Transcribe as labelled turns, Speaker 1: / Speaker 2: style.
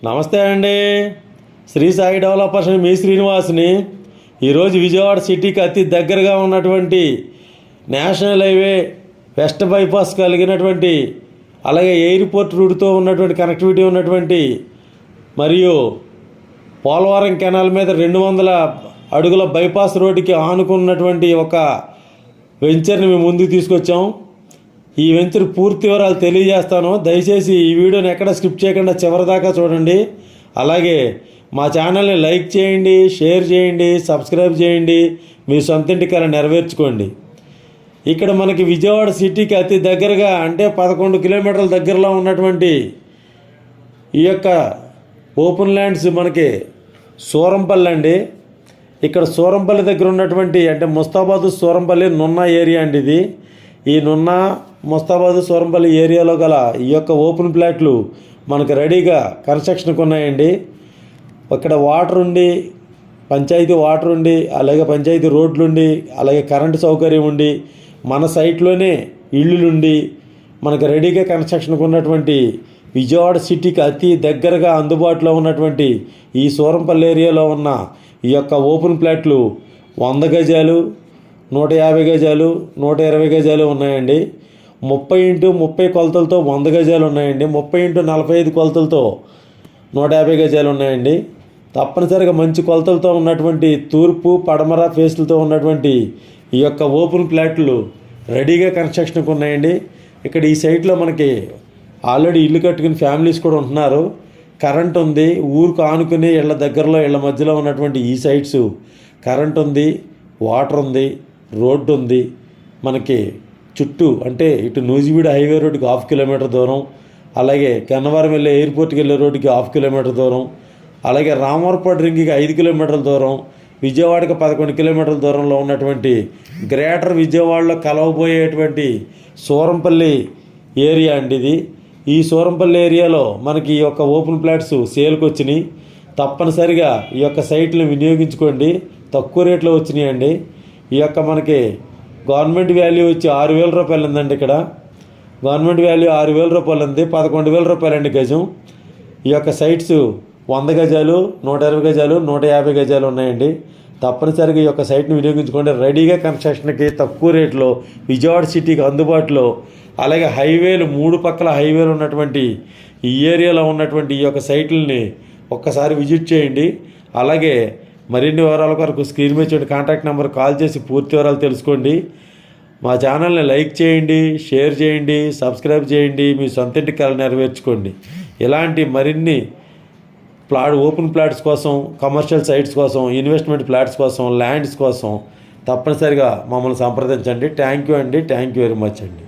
Speaker 1: నమస్తే అండి. శ్రీ సాయి డెవలపర్స్ మీ శ్రీనివాస్ని. ఈరోజు విజయవాడ సిటీకి అతి దగ్గరగా ఉన్నటువంటి నేషనల్ హైవే వెస్ట్ బైపాస్ కలిగినటువంటి, అలాగే ఎయిర్పోర్ట్ రూట్తో ఉన్నటువంటి కనెక్టివిటీ ఉన్నటువంటి, మరియు పోలవరం కెనాల్ మీద 200 అడుగుల బైపాస్ రోడ్డుకి ఆనుకున్నటువంటి ఒక వెంచర్ని మేము ముందుకు తీసుకొచ్చాం. ఈ వెంచర్ పూర్తి వివరాలు తెలియజేస్తాను. దయచేసి ఈ వీడియోని ఎక్కడ స్కిప్ చేయకుండా చివరిదాకా చూడండి. అలాగే మా ఛానల్ని లైక్ చేయండి, షేర్ చేయండి, సబ్స్క్రైబ్ చేయండి. మీ సొంతింటి కల నెరవేర్చుకోండి. ఇక్కడ మనకి విజయవాడ సిటీకి అతి దగ్గరగా, అంటే 11 కిలోమీటర్ల దగ్గరలో ఉన్నటువంటి ఈ యొక్క ఓపెన్ ల్యాండ్స్ మనకి సూరంపల్లి అండి. ఇక్కడ సూరంపల్లి దగ్గర ఉన్నటువంటి, అంటే ముస్తాబాదు సూరంపల్లి నున్నా ఏరియా అండి ఇది. ఈ నున్నా ముస్తాబాదు సూరంపల్లి ఏరియాలో గల ఈ యొక్క ఓపెన్ ప్లాట్లు మనకు రెడీగా కన్స్ట్రక్షన్కి ఉన్నాయండి. ఇక్కడ వాటర్ ఉండి, పంచాయతీ వాటర్ ఉండి, అలాగే పంచాయతీ రోడ్లుండి, అలాగే కరెంటు సౌకర్యం ఉండి, మన సైట్లోనే ఇళ్ళుండి మనకు రెడీగా కన్స్ట్రక్షన్కి ఉన్నటువంటి విజయవాడ సిటీకి అతి దగ్గరగా అందుబాటులో ఉన్నటువంటి ఈ సూరంపల్లి ఏరియాలో ఉన్న ఈ యొక్క ఓపెన్ ప్లాట్లు 100 గజాలు, 150 గజాలు, 120 గజాలు ఉన్నాయండి. 30x30 కొలతలతో 100 గజాలు ఉన్నాయండి. 30x45 కొలతలతో 150 గజాలు ఉన్నాయండి. తప్పనిసరిగా మంచి కొలతలతో ఉన్నటువంటి తూర్పు పడమర ఫేస్లతో ఉన్నటువంటి ఈ యొక్క ఓపెన్ ప్లాట్లు రెడీగా కన్స్ట్రక్షన్కి ఉన్నాయండి. ఇక్కడ ఈ సైట్లో మనకి ఆల్రెడీ ఇల్లు కట్టుకుని ఫ్యామిలీస్ కూడా ఉంటున్నారు. కరెంట్ ఉంది. ఊరుకు ఆనుకుని ఇళ్ళ దగ్గరలో ఇళ్ళ మధ్యలో ఉన్నటువంటి ఈ సైట్స్ కరెంట్ ఉంది, వాటర్ ఉంది, రోడ్డు ఉంది. మనకి చుట్టూ, అంటే ఇటు నూజివీడు హైవే రోడ్డుకి 1/2 కిలోమీటర్ దూరం, అలాగే గన్నవరం వెళ్ళే ఎయిర్పోర్ట్కి వెళ్ళే రోడ్డుకి 1/2 కిలోమీటర్ దూరం, అలాగే రామవరపాడు రింగ్కి 5 కిలోమీటర్ల దూరం, విజయవాడకి 11 కిలోమీటర్ల దూరంలో ఉన్నటువంటి గ్రేటర్ విజయవాడలో కలవబోయేటువంటి సూరంపల్లి ఏరియా అండి ఇది. ఈ సూరంపల్లి ఏరియాలో మనకి ఈ యొక్క ఓపెన్ ప్లాట్స్ సేల్కి వచ్చినాయి. తప్పనిసరిగా ఈ యొక్క సైట్లను వినియోగించుకోండి. తక్కువ రేట్లో వచ్చినాయి అండి. ఈ యొక్క మనకి గవర్నమెంట్ వాల్యూ వచ్చి 6,000 రూపాయలు ఉందండి. ఇక్కడ గవర్నమెంట్ వాల్యూ 6,000 రూపాయలు ఉంది. 11,000 రూపాయలు అండి గజం. ఈ యొక్క సైట్స్ 100 గజాలు, 120 గజాలు, 150 గజాలు ఉన్నాయండి. తప్పనిసరిగా ఈ యొక్క సైట్ని వినియోగించుకోండి. రెడీగా కన్స్ట్రక్షన్కి తక్కువ రేట్లో విజయవాడ సిటీకి అందుబాటులో, అలాగే హైవేలు 3 పక్కల హైవేలు ఉన్నటువంటి ఈ ఏరియాలో ఉన్నటువంటి ఈ యొక్క సైట్లని ఒక్కసారి విజిట్ చేయండి. అలాగే మరిన్ని వివరాల కొరకు స్క్రీన్ మీద చూడండి కాంటాక్ట్ నెంబర్ కాల్ చేసి పూర్తి వివరాలు తెలుసుకోండి. మా ఛానల్ని లైక్ చేయండి, షేర్ చేయండి, సబ్స్క్రైబ్ చేయండి. మీ సొంతింటి కల నెరవేర్చుకోండి. ఇలాంటి మరిన్ని ఓపెన్ ప్లాట్స్ కోసం, కమర్షియల్ సైట్స్ కోసం, ఇన్వెస్ట్మెంట్ ప్లాట్స్ కోసం, ల్యాండ్స్ కోసం తప్పనిసరిగా మమ్మల్ని సంప్రదించండి. థ్యాంక్ యూ అండి. థ్యాంక్ యూ వెరీ మచ్ అండి.